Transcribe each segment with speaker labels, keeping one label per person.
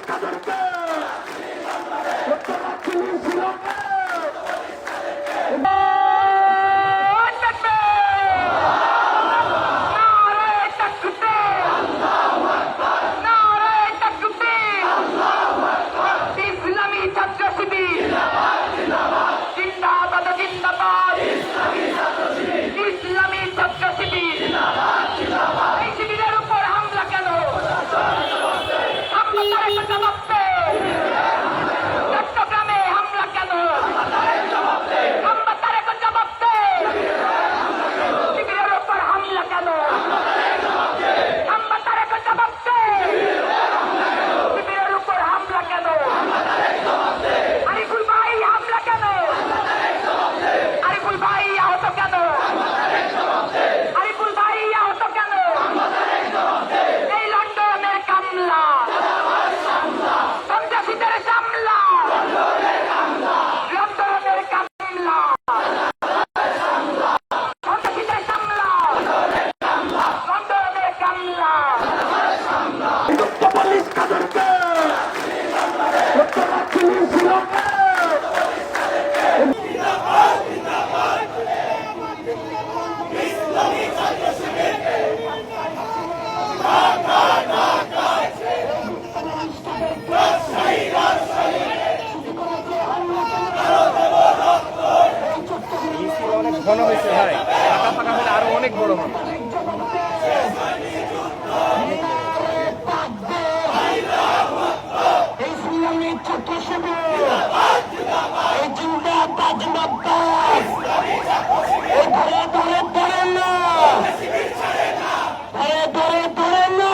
Speaker 1: কাদেরকে
Speaker 2: ইসলামী ছাত্র শিবির জিন্দাবাদ জিন্দাবাদ, ইসলামী ছাত্র শিবির। এই শিবিরের উপর হামলা কেন? হামলা তার একটা জবাব দে। চট্টগ্রামে হামলা কেন? হামলা তার একটা জবাব দে। শিবিরের উপর হামলা কেন? হামলা তার একটা জবাব দে। শিবিরের উপর হামলা কেন? আরিফুল ভাই হামলা কেন? আরিফুল ভাই আহত কেন? আরিফুল ভাই আহত কেন? এই লন্ডনের কামলা, সন্ত্রাসীদের সামলা, লন্ডনের কামলা, সন্ত্রাসীদের সামলা, লন্ডনের কামলা।
Speaker 1: পুলিশ কাদেরকে
Speaker 3: অনেক ঘন হয়েছে ভাই, ফাঁকা ফাঁকা হলে আরো অনেক বড় হবে।
Speaker 1: ইসলামী ছাত্র শিবির এই জিন্দাবাদ জিন্দাবাদ। এই ধরে ধরে ধরে না, ধরে ধরে ধরে না,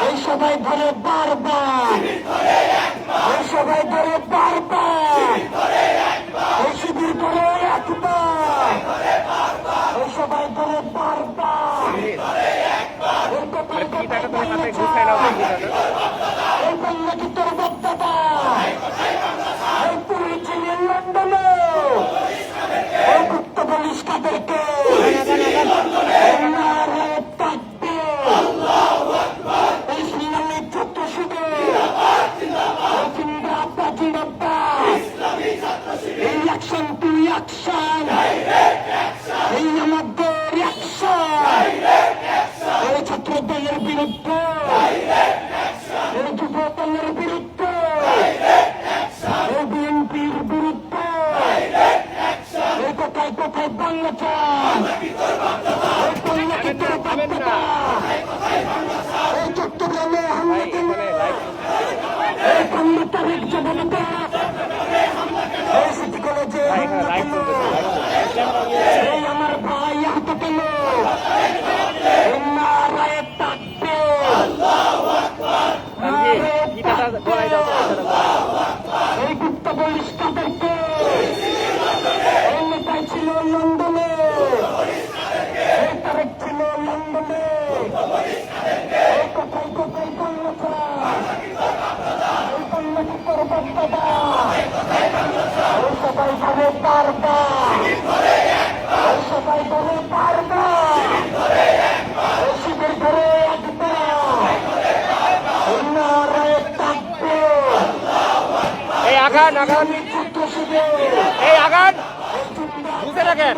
Speaker 1: এই সবাই ধরে বারবার, এই সবাই ধরে বারবার, এই শিবির ধরে একবার, এই সবাই ধরে বারবার। এই কথায়
Speaker 3: কি টাকা তুমি
Speaker 1: কথায়
Speaker 3: মাথায় গুছাই নাও তো বুঝানো।
Speaker 1: এই বললে কি তোর বক্তাটা এই পুরী ছেলে লন্ডনে এই গুপ্ত পুলিশ কাদেরকে নারে তাকবীর, ইসলামী ছাত্র শিবির জিন্দাবাদ জিন্দাবাদ। এই অ্যাকশন টু অ্যাকশন, এই আমাদের অ্যাকশন, এই ছাত্র দলের বিরুদ্ধে, এই যুব দলের বিরুদ্ধে, এই বিএনপির বিরুদ্ধে, এই কোথায় কোথায় বাংলা চান, এই বাংলা কি তোর বাধ্যতা, এই চট্টগ্রামে হামলা কেন, এই 15 তারিখ জবানতে, এই সিটি কলেজে হামলা কেন, এই আমার ভাই আহত কেন, এই নারায়ে তাকবীর,
Speaker 3: কি টাকা করাই দাও তো।
Speaker 1: এই গুপ্ত পুলিশ কাদেরকে এই নেতাই ছিল লন্ডনে, এই তারেক ছিল লন্ডনে, এই কোথায় কোথায় বাংলা চান, এই বাংলা কি তোর বাধ্যতা, এই সবাই ধরে বারবার, এই সবাই ধরে বারবার, এই শিবির ধরে একবার, এই নারায়ে তাকবীর,
Speaker 3: এই আগান আগান,
Speaker 1: ছাত্র শিবির
Speaker 3: এই আগান, বুঝে রাখেন।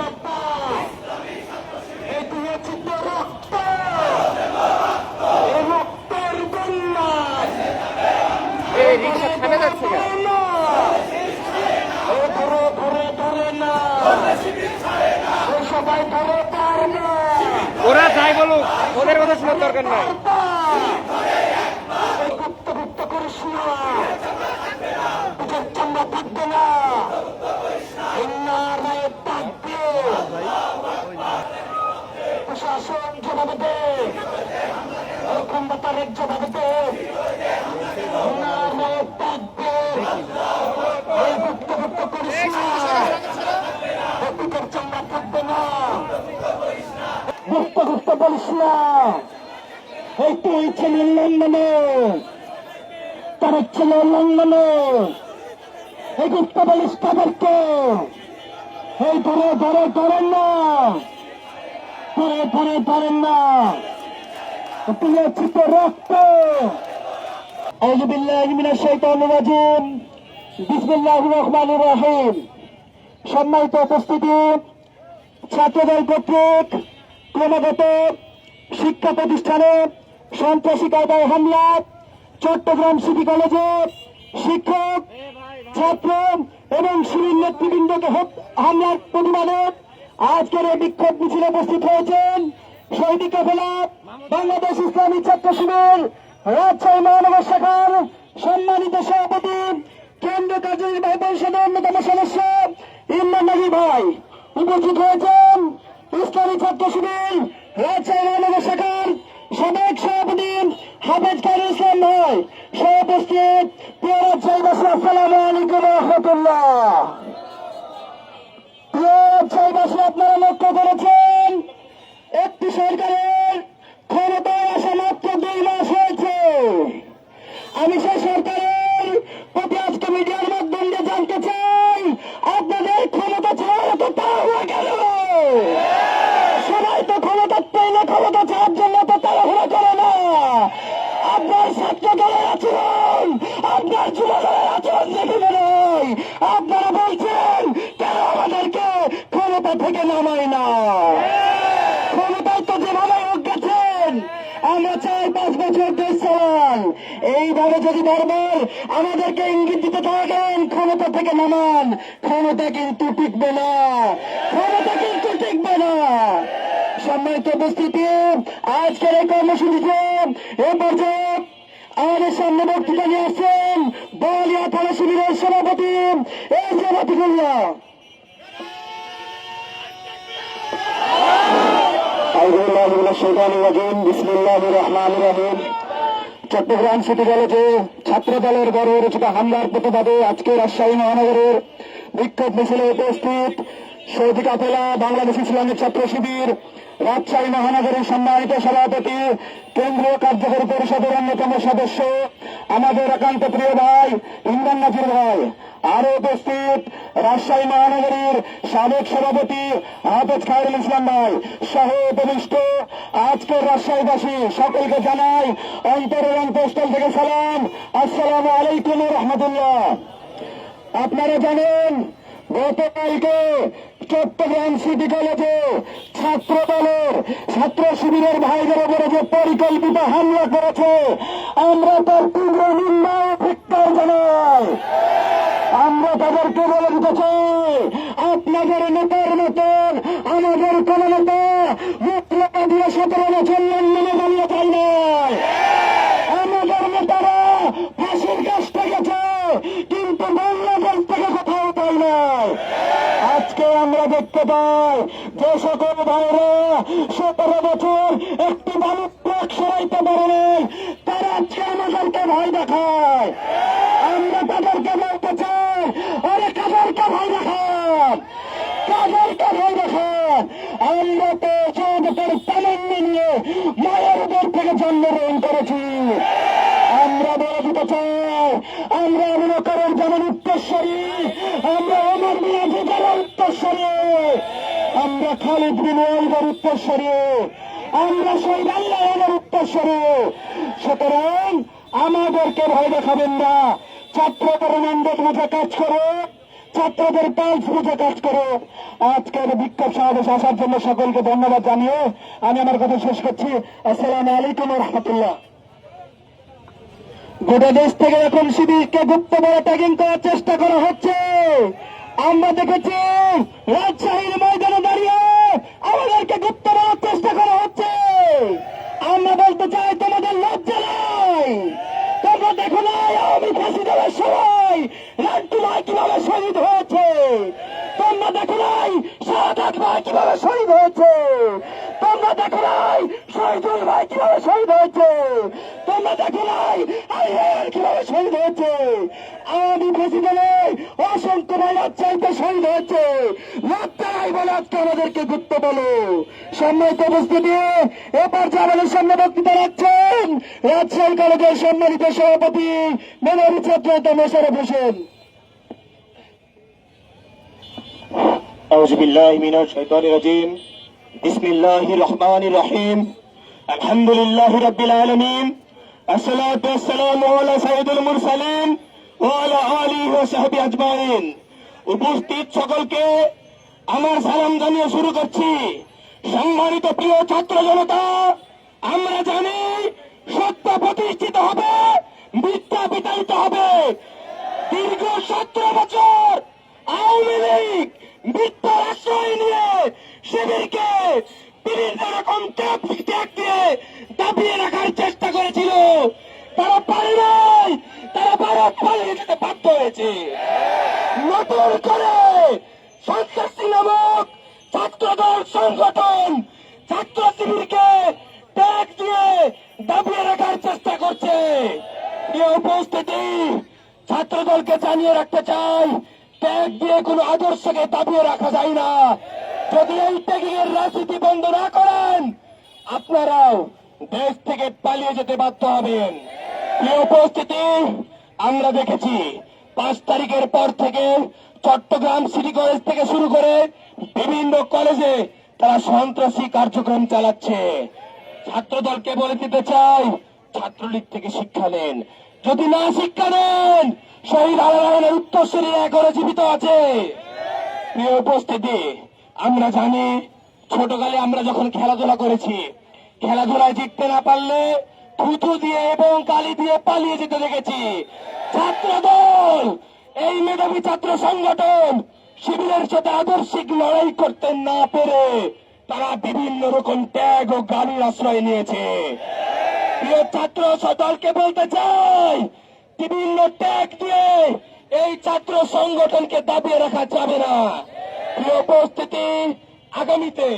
Speaker 1: এই দিয়েছি তো রক্ত, এই রক্তের বন্যায়
Speaker 3: এই রিক্সা থেমে যাচ্ছে কেন?
Speaker 1: এই ধরে ধরে ধরে না, এই সবাই ধরে পারে না,
Speaker 3: ওরা যাই বলুক, ওদের কথা শোনার দরকার নাই।
Speaker 1: এই গুপ্ত গুপ্ত করিস না, তোর চামড়া থাকবে না, এই নারায়ে তাকবীর, প্রশাসন জবাব দে, এই খন্দকারের জবাব দে, নারায়ে তাকবীর, এই গুপ্ত গুপ্ত করিস না, তোর চামড়া থাকবে না, গুপ্ত গুপ্ত বলিস না, এই তুই ছেলে লন্ডনে, তারেক ছিল লন্ডনে, এই গুপ্ত পুলিশ কাদেরকে এই ধরে ধরে ধরেন না, ধরে ধরে ধরেন না, তুলেছি তো রক্ত, আউযু বিল্লাহি মিনাশ শাইতানির রাজিম। বিসমিল্লাহির রহমানির রহিম। সম্মানিত উপস্থিতি, ছাত্রদল কর্তৃক ক্রমাগত শিক্ষা প্রতিষ্ঠানে সন্ত্রাসী কায়দায় হামলা, চট্টগ্রাম সিটি কলেজে শিক্ষক, ছাত্র এবং সিভিল নেতৃবৃন্দকে হামলার প্রতিবাদে আজকের এই বিক্ষোভ মিছিলে উপস্থিত হয়েছেন শহীদ কাফেলা বাংলাদেশ ইসলামী ছাত্র শিবির রাজশাহী মহানগর শাখার সম্মানিত সভাপতি, কেন্দ্রীয় কার্যনির্বাহী পরিষদের অন্যতম সদস্য ইমরান নাজির ভাই উপস্থিত হয়েছেন ইসলামী ছাত্র শিবির রাজশাহী মহানগর শাখার সাবেক সভাপতি হাফেজ খায়রুল ইসলাম ভাই সহ উপস্থিত। প্রিয় রাজশাহীবাসী, আসসালামু আলাইকুম রহমতুল্লাহ। প্রিয় রাজশাহীবাসী, আপনারা লক্ষ্য করেছেন একটি সরকারের ক্ষমতায় আসা মাত্র 2 মাস হয়েছে। আমি সেই সরকারের প্রতি আজকে মিডিয়ার মাধ্যম দিয়ে জানতে চাই, আপনাদের ক্ষমতা ছাড়া তো তাড়াহুড়া গেল। সবাই তো ক্ষমতা পেলে ক্ষমতা ছাড়ার জন্য তো তাড়াহুড়া করে না। আপনার ছাত্র দলের আচরণ, আপনার যুব দলের আচরণ দেখে মনে হয় আপনারা বলছেন কেন আমাদেরকে ক্ষমতা থেকে নামায় না। ক্ষমতায় তো যেভাবে হোক গেছেন, আমরা চাই 5 বছর দেশ চালান। এইভাবে যদি বারবার আমাদেরকে ইঙ্গিত দিতে থাকেন ক্ষমতা থেকে নামান, ক্ষমতা কিন্তু টিকবে না, ক্ষমতা কিন্তু টিকবে না। সম্মানিত উপস্থিতি, আজকের এই কর্মসূচিতে এ পর্যায়ে আমাদের সামনে বক্তৃতা নিয়ে আসছেন বলিয়া থানা শিবিরের সভাপতি এই সভাপতিগুল্লাহ। চট্টগ্রাম সিটি কলেজে ছাত্র দলের বর্বরচিত হামলার প্রতিবাদে আজকে রাজশাহী মহানগরের বিক্ষোভ মিছিলে উপস্থিত শহীদ কাফেলা বাংলাদেশ ইসলামী ছাত্র শিবির রাজশাহী মহানগরের সম্মানিত সভাপতি, কেন্দ্রীয় কার্যকরী পরিষদের অন্যতম সদস্য আমাদের একান্ত প্রিয় ভাই ইমরান নাজির ভাই, আরো উপস্থিত রাজশাহী মহানগরীর সাবেক সভাপতি হাফেজ খায়রুল ইসলাম ভাই সহ উপবিষ্ট আজকের রাজশাহীবাসী সকলকে জানাই অন্তরের অন্তঃস্থল থেকে সালাম, আসসালামু আলাইকুম রহমতুল্লাহ। আপনারা জানেন গতকালকে চট্টগ্রাম সিটি কলেজে ছাত্র দলের ছাত্র শিবিরের ভাইদের উপরে যে পরিকল্পিত হামলা করেছে, আমরা তার তীব্র নিন্দা ও ধিক্কার জানাই। আমরা তাদেরকে বলে দিতে চাই, আপনাদের নেতার মতন আমাদের কোন নেতা মুখলেখা দিয়ে 17 বছর লন্ডনে দাঁড়িয়ে চাই নাই। আমাদের নেতারা ফাঁসির কাজটা গেছে, কিন্তু বাংলাদেশ থেকে কোথাও পাই নাই। আজকে আমরা দেখতে পাই যে সকল ভাইরা 17 বছর একটি বালুর ট্রাক সরাইতে পারে নাই, তারা আজকে আমাদেরকে ভয় দেখায়। আমরা তাদেরকে বলতে চাই, আরে কাদেরকে ভয় দেখান, কাদেরকে ভয় দেখান? আমরা তো জগতের তামান্না নিয়ে মায়ের উদর থেকে জন্মগ্রহণ করেছি। আমরা বলে দিতে চাই, আমরা মনোকরের যেমন উত্তরস্বরী, আমরা অমর মিয়াজি যেমন উত্তরস্বরী, আমরা খালিদ বিন ওয়ালিদের উত্তরস্বরী, আমরা শহীদ আল্লাহর উত্তরস্বরী। সুতরাং আমাদেরকে ভয় দেখাবেন না। ছাত্রদের ম্যান্ডেট বুঝে কাজ করো, ছাত্রদের পালস বুঝে কাজ করো। আজকের বিক্ষোভ সমাবেশ আসার জন্য সকলকে ধন্যবাদ জানিয়ে আমি আমার কথা শেষ করছি। আসসালামু আলাইকুম রহমতুল্লাহ। গোটা দেশ থেকে এখন শিবিরকে গুপ্ত বলে ট্যাগিং করার চেষ্টা করা হচ্ছে। আমরা দেখেছি রাজশাহীর ময়দানে দাঁড়িয়ে আমাদেরকে গুপ্ত বলার চেষ্টা করা হচ্ছে। আমরা বলতে চাই, তোমাদের লজ্জা নাই? তোমরা দেখো নাই আওয়ামী ফাঁসি দেওয়ার সময় লাড্ডু ভাই কিভাবে শহীদ হয়েছে? তোমরা দেখো নাই শাহাদাত ভাই কিভাবে শহীদ হয়েছে? তোমরা দেখো নাই শহীদুল ভাই কিভাবে শহীদ হয়েছে? তোমরা দেখো নাই আইয়ার কিভাবে শহীদ হয়েছে? আওয়ামী ফাঁসি দেবে অসংখ্য ভাই চাইতে শহীদ হয়েছে। লজ্জা নাই বলে আজকে আমাদেরকে গুপ্ত বলো। সম্মানিত উপস্থিতি, এরপর যে আমাদের সামনে বক্তৃতা রাখছেন রাজশাহী কলেজের সম্মানিত সভাপতি মেধাবী ছাত্র মোশাররফ হোসেন।
Speaker 4: أعوذ بالله من الشيطان الرجيم بسم الله الرحمن الرحيم الحمد لله رب العالمين الصلاة والسلام على سيد المرسلين وعلى آله وصحبه أجمعين। উপস্থিত সকলকে আমার সালাম জানিয়ে শুরু করছি। সম্মানিত প্রিয় ছাত্র জনতা, আমরা জানি সত্য প্রতিষ্ঠিত হবে, মিথ্যা বিতাড়িত হবে। দীর্ঘ 17 বছর আওয়ামী লীগ মিথ্যার আশ্রয় নিয়ে শিবিরকে বিভিন্ন রকম ত্যাগ দিয়ে দাবিয়ে রাখার চেষ্টা করেছিল। তারা পারে নাই, তারা ভারত পালিয়ে যেতে বাধ্য হয়েছে। নতুন করে সন্ত্রাসী নামক ছাত্রদল সংগঠন ছাত্র শিবিরকে ত্যাগ দিয়ে দাবিয়ে রাখার চেষ্টা করছে। প্রিয় উপস্থিতি, ছাত্রদলকে জানিয়ে রাখতে চাই, ত্যাগ দিয়ে কোনো আদর্শকে দাবিয়ে রাখা যায় না। যদি এই ত্যাগের রাজনীতি বন্ধ না করেন, আপনারাও দেশ থেকে পালিয়ে যেতে বাধ্য হবেন। প্রিয় উপস্থিতি, আমরা দেখেছি 5 তারিখের পর থেকে চট্টগ্রাম সিটি কলেজ থেকে শুরু করে বিভিন্ন কলেজে তারা সন্ত্রাসী কার্যক্রম চালাচ্ছে। ছাত্রদলকে বলে দিতে চাই, ছাত্রলীগ থেকে শিক্ষা নেন। যদি না শিক্ষা নেন, শহীদ আলালের উত্তরসূরি এখনো জীবিত আছে। প্রিয় উপস্থিতি, আমরা জানি ছোটকালে আমরা যখন খেলাধুলা করেছি, খেলাধুলায় জিততে না পারলে থুতু দিয়ে এবং কালি দিয়ে পালিয়ে যেতে দেখেছি। ছাত্রদল, এই মেধাবী ছাত্র সংগঠন শিবিরের সাথে আদর্শিক লড়াই করতে না পেরে তারা বিভিন্ন রকম ত্যাগ ও গালির আশ্রয় নিয়েছে। প্রিয় ছাত্র দলকে বলতে চাই, বিভিন্ন ত্যাগ দিয়ে এই ছাত্র সংগঠনকে দাবিয়ে রাখা যাবে না। প্রিয় উপস্থিতি, আগামীতে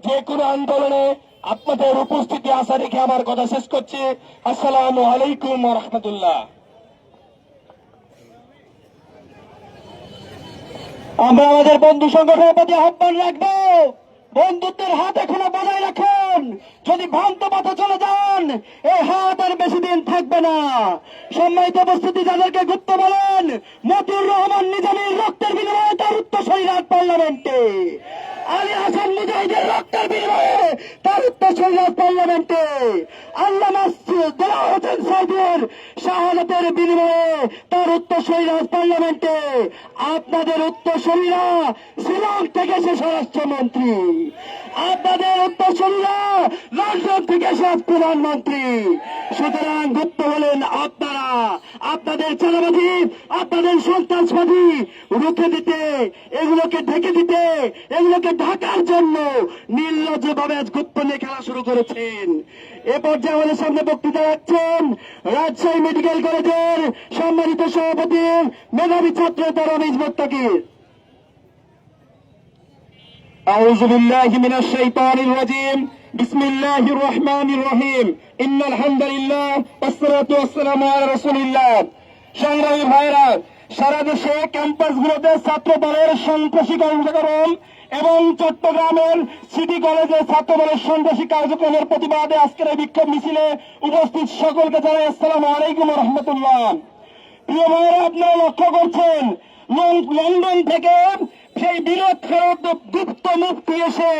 Speaker 4: যে কোনো আন্দোলনে আপনাদের উপস্থিতি আশা রেখে আমার কথা শেষ করছি। আসসালামু আলাইকুম ওয়া রাহমাতুল্লাহ।
Speaker 1: আমরা আমাদের বন্ধু সংগঠনের প্রতি আহ্বান রাখবো, বন্ধুত্বের হাত এখনো বজায় রাখুন। যদি ভ্রান্ত পথে চলে যান, এই হাত আর বেশি দিন থাকবে না। সম্মানিত উপস্থিতি, যাদেরকে গুপ্ত বলেন, মতিউর রহমান নিজামীর রক্তের বিনিময়ে তার উত্তরসূরি রাত পার্লামেন্টে, আলী হাসান মুজাহিদের রক্তের বিনিময়ে তার উত্তরসূরি রাত পার্লামেন্টে, আল্লামা দেলাওয়ার হোসেন সাইদের শাহাদাতের বিনিময়ে তার উত্তরসূরি রাত পার্লামেন্টে। আপনাদের উত্তরসূরিরা শিলং থেকে এসে স্বরাষ্ট্রমন্ত্রী, আপনাদের উত্তরসূরিরা লন্ডন থেকে এসে প্রধানমন্ত্রী। সুতরাং গুপ্ত হলেন আপনারা। আপনাদের চালাবাজি, আপনাদের সন্ত্রাসবাদী রুখে দিতে, এগুলোকে ঢেকে দিতে, এগুলোকে ঢাকার জন্য নির্লজ্জভাবে আজ গুপ্ত নিয়ে খেলা শুরু করেছেন। এ পর্যায়ে আমাদের সামনে বক্তৃতা রাখছেন রাজশাহী মেডিকেল কলেজের সম্মানিত সভাপতি মেধাবী ছাত্র রমিজ মোত্তাকির। أعوذ بالله من الشيطان الرجيم. بسم الله الرحمن الرحيم. إن الحمد لله والصلاة والسلام على رسول الله. সংগ্রামী ভাইরা, সারা দেশে ক্যাম্পাসগুলোতে ছাত্র দলের সন্ত্রাসী কার্যক্রম এবং চট্টগ্রামের সিটি কলেজে ছাত্র দলের সন্ত্রাসী কার্যক্রমের প্রতিবাদে আজকের এই বিক্ষোভ মিছিলে উপস্থিত সকলকে জানাই আসসালামু আলাইকুম ওয়া রাহমাতুল্লাহ। প্রিয় ভাইরা, আপনারা লক্ষ্য করছেন লন্ডন থেকে সেই বিরোধ ফেরত গুপ্ত মুক্তি এসে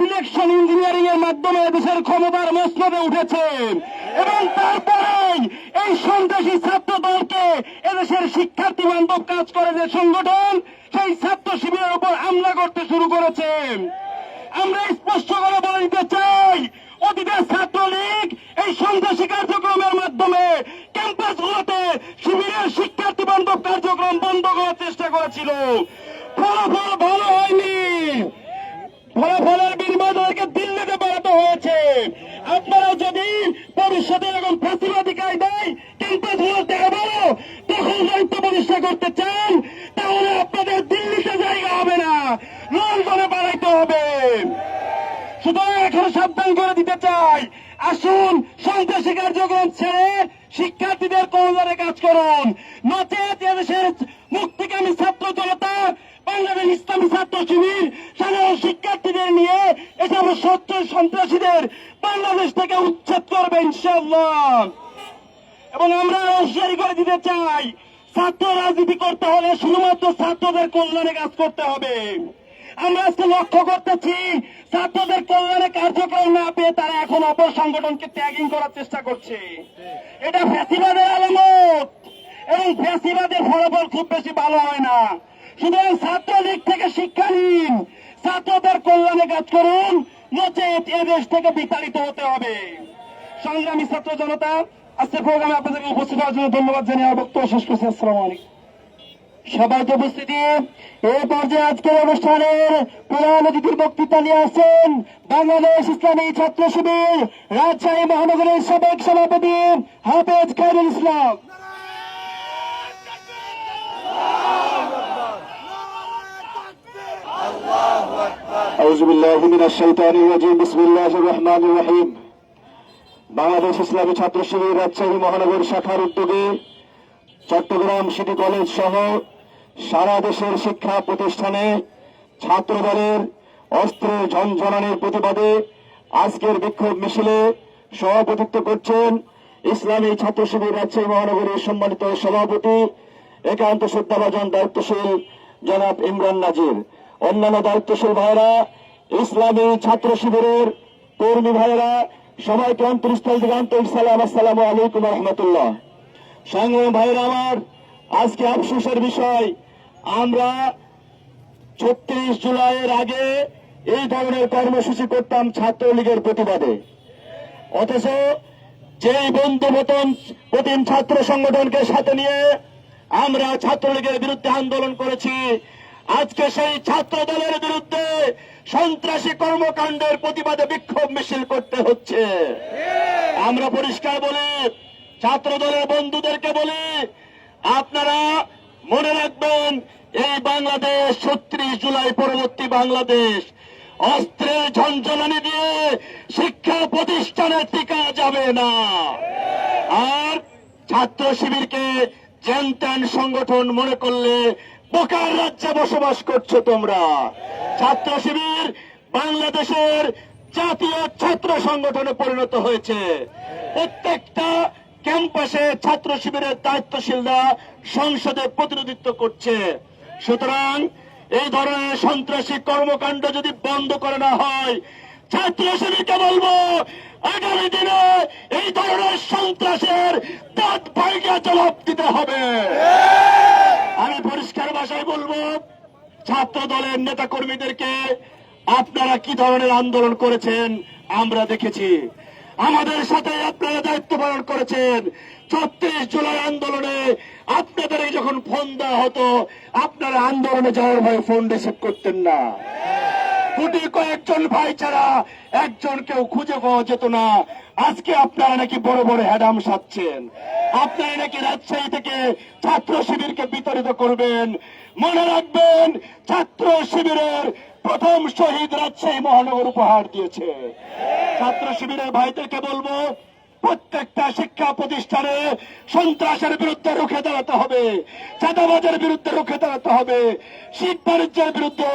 Speaker 1: ইলেকশন ইঞ্জিনিয়ারিং এর মাধ্যমে দেশের ক্ষমতার মসনদে উঠেছেন এবং তারপরেই এই সন্ত্রাসী ছাত্র দলকে এদেশের শিক্ষার্থী বান্ধব কাজ করে যে সংগঠন, সেই ছাত্র শিবিরের উপর হামলা করতে শুরু করেছেন। আমরা স্পষ্ট করে বলে দিতে চাই, অতীতের ছাত্রলীগ এই সন্ত্রাসী কার্যক্রমের মাধ্যমে ক্যাম্পাসগুলোতে শিবিরের শিক্ষার্থী বান্ধব কার্যক্রম বন্ধ করার চেষ্টা করেছিল। ফলাফল ভালো হয়নি, ফলাফলের বিনিময়ে তাদেরকে দিল্লিতে পাঠাতে হয়েছে। আপনারা যদি ভবিষ্যতে এরকম ফাঁসিবাদী কায়দায় ক্যাম্পাসগুলোতে আবারও দখল দায়িত্ব প্রতিষ্ঠা করতে চান, তাহলে আপনাদের দিল্লিতে জায়গা হবে না, লন্ডনে পাঠাইতে হবে। সুতরাং এখন সাবধান করে দিতে চাই, আসুন সন্ত্রাসী কার্যক্রম ছেড়ে শিক্ষার্থীদের কল্যাণে কাজ করুন। নচেত এদেশের মুক্তিকামী ছাত্র জনতা, বাংলাদেশ ইসলামী ছাত্র শিবির সাধারণ শিক্ষার্থীদের নিয়ে এসব সন্ত্রাসীদের বাংলাদেশ থেকে উচ্ছেদ করবে ইনশাআল্লাহ। এবং আমরা হুঁশিয়ারি করে দিতে চাই, ছাত্র রাজনীতি করতে হলে শুধুমাত্র ছাত্রদের কল্যাণে কাজ করতে হবে। আমরা আজকে লক্ষ্য করতেছি ছাত্রদের কল্যাণে কার্যক্রম না পেয়ে তারা এখন অপর সংগঠনকে ট্যাগিং করার চেষ্টা করছে। এটা ফ্যাসিবাদের আলামত এবং ফ্যাসিবাদের ফলাফল খুব বেশি ভালো হয় না। সুতরাং ছাত্রলীগ থেকে শিক্ষা নিন, ছাত্রদের কল্যাণে কাজ করুন, নচেত এ দেশ থেকে বিতাড়িত হতে হবে। সংগ্রামী ছাত্র জনতা, আজকের প্রোগ্রামে আপনাদেরকে উপস্থিত হওয়ার জন্য ধন্যবাদ জানিয়ে আমার বক্তব্য শেষ করছি। আসসালামু আলাইকুম। সবাইকে উপস্থিতি এই পর্যায়ে আজকের অনুষ্ঠানের প্রধান অতিথির বক্তৃতা নিয়ে আসছেন বাংলাদেশ ইসলামী ছাত্র শিবির রাজশাহী মহানগরের সাবেক সভাপতি হাফেজ খায়রুল ইসলাম। আউযু বিল্লাহি মিনাশ শাইতানির রাজিম। বিসমিল্লাহির রহমানির রহিম। বাংলাদেশ ইসলামী ছাত্র শিবির রাজশাহী মহানগর শাখার উদ্যোগে চট্টগ্রাম সিটি কলেজ সহ সারা দেশের শিক্ষা প্রতিষ্ঠানে ছাত্র দলের অস্ত্রের ঝনঝনানির প্রতিবাদে আজকের বিক্ষোভ মিছিলে সভাপতিত্ব করছেন ইসলামী ছাত্র শিবির রাজশাহী মহানগরের সম্মানিত সভাপতি একান্ত শ্রদ্ধাভাজন দায়িত্বশীল জনাব ইমরান নাজির। অন্যান্য দায়িত্বশীল ভাইরা, ইসলামী ছাত্র শিবিরের কর্মী ভাইরা, সবাইকে অন্তরস্থল থেকে আন্তরিক সালাম, আসসালামু আলাইকুম রহমতুল্লাহ। সংগ্রামী ভাইরা আমার, আজকে আফসোসের বিষয়, আমরা ৩৬ জুলাইয়ের আগে এই ধরনের কর্মসূচি করতাম ছাত্রলীগের প্রতিবাদে, অথচ যেই বন্ধু প্রতিম ছাত্র সংগঠনকে সাথে নিয়ে আমরা ছাত্রলীগের বিরুদ্ধে আন্দোলন করেছি, আজকে সেই ছাত্র দলের বিরুদ্ধে সন্ত্রাসী কর্মকাণ্ডের প্রতিবাদে বিক্ষোভ মিছিল করতে হচ্ছে। আমরা পরিষ্কার বলি, ছাত্র দলের বন্ধুদেরকে বলি, আপনারা মনে রাখবেন এই বাংলাদেশ ৩৬ জুলাই পরবর্তী বাংলাদেশ। অস্ত্রের ঝনঝনানি দিয়ে শিক্ষা প্রতিষ্ঠানে টিকা যাবে না। আর ছাত্র শিবিরকে জ্যান ত্যান সংগঠন মনে করলে বোকার রাজ্যে বসবাস করছো তোমরা। ছাত্র শিবির বাংলাদেশের জাতীয় ছাত্র সংগঠনে পরিণত হয়েছে। প্রত্যেকটা ক্যাম্পাসে ছাত্র শিবিরের দায়িত্বশীলরা সংসদে প্রতিনিধিত্ব করছে। সুতরাং এই ধরনের সন্ত্রাসী কর্মকাণ্ড যদি বন্ধ করে না হয়, ছাত্র শিবিরকে বলবো আগামী দিনে এই ধরনের সন্ত্রাসের দাঁত ভাইগা জবাব দিতে হবে। আমি পরিষ্কার ভাষায় বলবো, ছাত্র দলের নেতা কর্মীদেরকে আপনারা কি ধরনের আন্দোলন করেছেন আমরা দেখেছি। আমাদের সাথে আপনারা দায়িত্ব পালন করেছেন। ৩৬ জুলাই আন্দোলনে আপনাদের যখন ফোন দেওয়া হতো, আপনারা আন্দোলনে যাওয়ার ভয়ে ফোন রিসিভ করতেন না। কোটি কয়েকজন ভাই ছাড়া একজন কেউ খুঁজে পাওয়া যেত না। আজকে আপনারা নাকি বড় বড় হ্যাডাম সাচ্ছেন, আপনারা নাকি রাজশাহী থেকে ছাত্র শিবিরকে বিতাড়িত করবেন। মনে রাখবেন, ছাত্র শিবিরের প্রথম শহীদ রাজশাহী মহানগর উপহার দিয়েছে। ছাত্র শিবিরের ভাইদেরকে বলবো, প্রত্যেকটা শিক্ষা প্রতিষ্ঠানে সন্ত্রাসের বিরুদ্ধে রুখে দাঁড়াতে হবে, চাঁদাবাজের বিরুদ্ধে রুখে দাঁড়াতে হবে, শীত বাণিজ্যের বিরুদ্ধে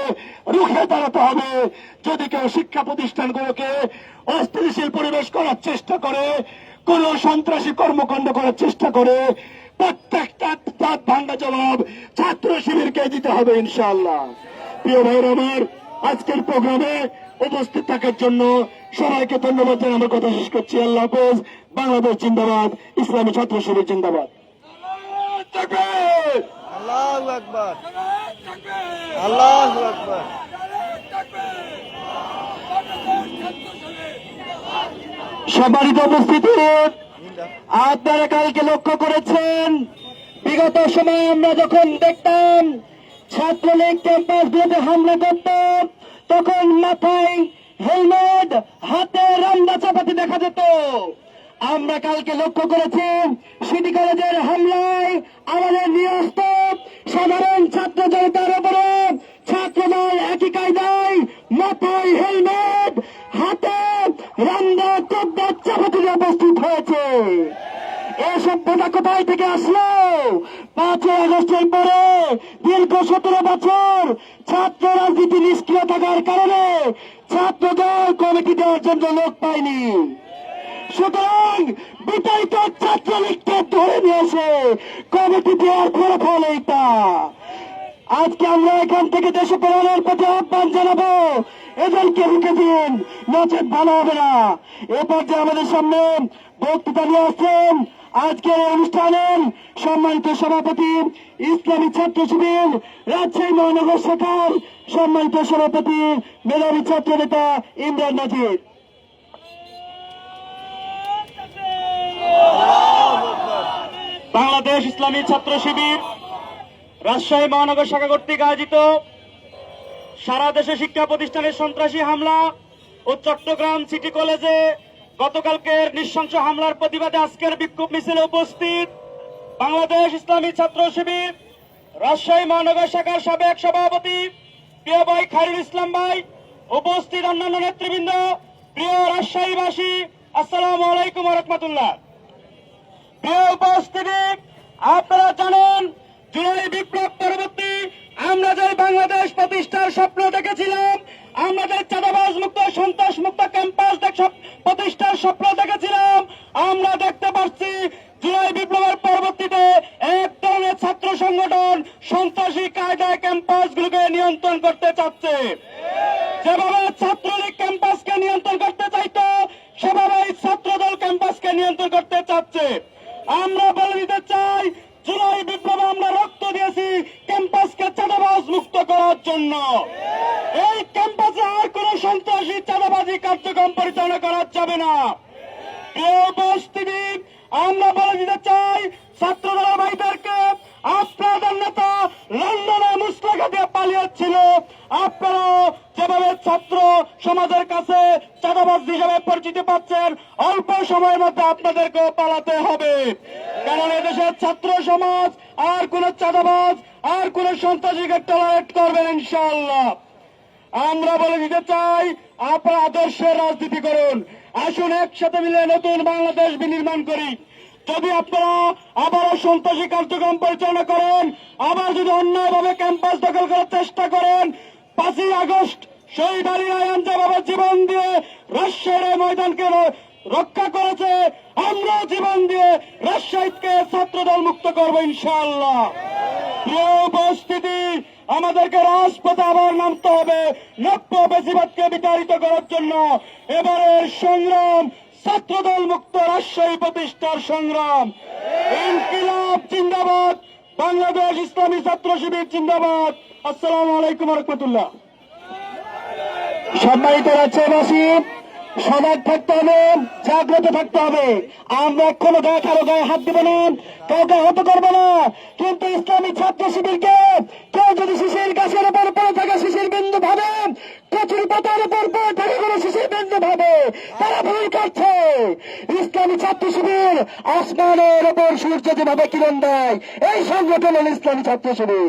Speaker 1: রুখে দাঁড়াতে হবে। যদি কেউ শিক্ষা প্রতিষ্ঠানগুলোকে অস্থিতিশীল পরিবেশ করার চেষ্টা করে, কোন সন্ত্রাসী কর্মকাণ্ড করার চেষ্টা করে, প্রত্যেকটা দাঁত ভাঙ্গা জবাব ছাত্র শিবিরকে দিতে হবে ইনশাআল্লাহ। প্রিয় ভাইরা আমার, আজকের প্রোগ্রামে উপস্থিত থাকার জন্য সবাইকে ধন্যবাদ জানিয়ে আমার কথা শেষ করছি। আল্লাহ হাফেজ। বাংলাদেশ জিন্দাবাদ, ইসলামী ছাত্র শিবির জিন্দাবাদ।
Speaker 3: আল্লাহু আকবার, আল্লাহু আকবার।
Speaker 1: সম্মানিত উপস্থিতি, আপনারা কালকে লক্ষ্য করেছেন, বিগত সময় আমরা যখন দেখতাম ছাত্রলীগ ক্যাম্পাসগুলোতে হামলা করত, তখন মাথায় হেলমেট, হাতে রামদা চাপাতি দেখা যেত। আমরা কালকে লক্ষ্য করেছি সিটি কলেজের হামলায় আমাদের নিরস্ত সাধারণ ছাত্র জনতার উপরে ছাত্রদল একই কায়দায় মাথায় হেলমেট, হাতে রামদা চোদ্দা চাপাতি উপস্থিত হয়েছে। এই সভ্যতা কোথায় থেকে আসলো? ৫ই আগস্টের পরে দীর্ঘ ১৭ বছর ছাত্র রাজনীতি নিষ্ক্রিয় থাকার কারণে ছাত্রদল কমিটি দেওয়ার জন্য লোক পায়নি। সুতরাং বিতাড়িত ছাত্রলীগকে ধরে নিয়ে এসে কমিটি দেওয়ার ফলাফল এইটা। আজকে আমরা এখান থেকে দেশে ফেরানোর প্রতি আহ্বান জানাবো। এদেরকে রুখে দিন, নচেত ভালো হবে না। এ পর্যায়ে আমাদের সামনে বক্তৃতা নিয়ে আসছেন আজকের এই অনুষ্ঠানের সম্মানিত সভাপতি, ইসলামী ছাত্র শিবির রাজশাহী মহানগর শাখার সম্মানিত সভাপতি, মেধাবী ছাত্র নেতা ইমরান নাজির।
Speaker 4: বাংলাদেশ ইসলামী ছাত্র শিবির রাজশাহী মহানগর শাখা কর্তৃক আয়োজিত সারা দেশে শিক্ষা প্রতিষ্ঠানের সন্ত্রাসী হামলা ও চট্টগ্রাম সিটি কলেজে গতকালকের নৃশংস হামলার প্রতিবাদে আজকের বিক্ষোভ মিছিলে উপস্থিত বাংলাদেশ ইসলামী ছাত্র শিবির রাজশাহী মহানগর শাখার সাবেক সভাপতি প্রিয় ভাই খায়রুল ইসলাম ভাই, উপস্থিত অন্যান্য নেতৃবৃন্দ, প্রিয় রাজশাহীবাসী, আসসালামু আলাইকুম ওয়া রাহমাতুল্লাহ। প্রিয় উপস্থিতি, আপনারা জানেন জুলাই বিপ্লব পরবর্তী আমরা যে বাংলাদেশ প্রতিষ্ঠার স্বপ্ন দেখেছিলাম, আমরা যে চাঁদাবাজ মুক্ত সন্ত্রাস মুক্ত ক্যাম্পাস প্রতিষ্ঠার স্বপ্ন দেখেছিলাম, আমরা দেখতে পাচ্ছি জুলাই বিপ্লবের পরবর্তীতে এক ধরনের ছাত্র সংগঠন সন্ত্রাসী কায়দায় ক্যাম্পাসগুলোকে নিয়ন্ত্রণ করতে চাচ্ছে। যেভাবে ছাত্রলীগ ক্যাম্পাসকে নিয়ন্ত্রণ করতে চাইতো, সেভাবেই ছাত্রদল ক্যাম্পাসকে নিয়ন্ত্রণ করতে চাচ্ছে। আমরা বলে দিতে চাই, জুলাই বিপ্লবে আমরা রক্ত দিয়েছি ক্যাম্পাসকে চাঁদাবাজ মুক্ত করার জন্য। এই ক্যাম্পাসে আর কোন সন্ত্রাসী চাঁদাবাজি কার্যক্রম পরিচালনা করা যাবে না। এই উপস্থিতি, আমরা বলে দিতে চাই ছাত্রদল ভাইদেরকে, আপনাদের নেতা লন্ডনে মুসলাখা দিয়ে পালিয়েছিল, আপনারা যেভাবে ছাত্র সমাজের কাছে চাঁদাবাজ হিসেবে পরিচিতি পাচ্ছেন, অল্প সময়ের মধ্যে আপনাদেরকেও পালাতে হবে। কারণ এদেশের ছাত্র সমাজ আর কোন চাঁদাবাজ আর কোন সন্ত্রাসীকে টলারেট করবেন ইনশাআল্লাহ। আমরা বলে দিতে চাই, আপনারা আদর্শের রাজনীতি করুন। আসুন একসাথে মিলে নতুন বাংলাদেশ বিনির্মাণ করি। যদি আপনারা আবারও সন্ত্রাসী কার্যক্রম পরিচালনা করেন, আবার যদি অন্যায়ভাবে ক্যাম্পাস দখল করার চেষ্টা করেন, 5ই আগস্ট শহীদ আলী রায়হান যেভাবে জীবন দিয়ে রাজশাহীর ময়দানকে রক্ষা করেছে, আমরা জীবন দিয়ে রাজশাহীকে ছাত্রদল মুক্ত করবো ইনশাআল্লাহ। প্রিয় উপস্থিতি, আমাদেরকে রাজপথে আবার নামতে হবে নব্য বেশিবাদকে বিতাড়িত করার জন্য। এবারের সংগ্রাম ছাত্রদল মুক্ত রাজশাহী প্রতিষ্ঠার সংগ্রাম। ইনকিলাব জিন্দাবাদ, বাংলাদেশ ইসলামী ছাত্র শিবির জিন্দাবাদ। আসসালামু আলাইকুম ওয়া রাহমাতুল্লাহ।
Speaker 1: সম্মানিত রাজ্যবাসী, সজাগ থাকতে হবে, জাগ্রত থাকতে হবে। আমরা কোনো কারো গায়ে হাত দেব না, কাউকে আহত করবো না। কিন্তু ইসলামী ছাত্র শিবিরকে কেউ যদি শিশির গাছের উপর পড়ে থাকে শিশির বিন্দু ভাবে, কচুরি পাতার উপর পড়ে থাকে কোনো শিশির বিন্দু ভাবে, তারা ভুল করছে। ইসলামী ছাত্র শিবির আসমানের উপর সূর্য যেভাবে কিরণ দেয়, এই সংগঠন হল ইসলামী ছাত্র শিবির।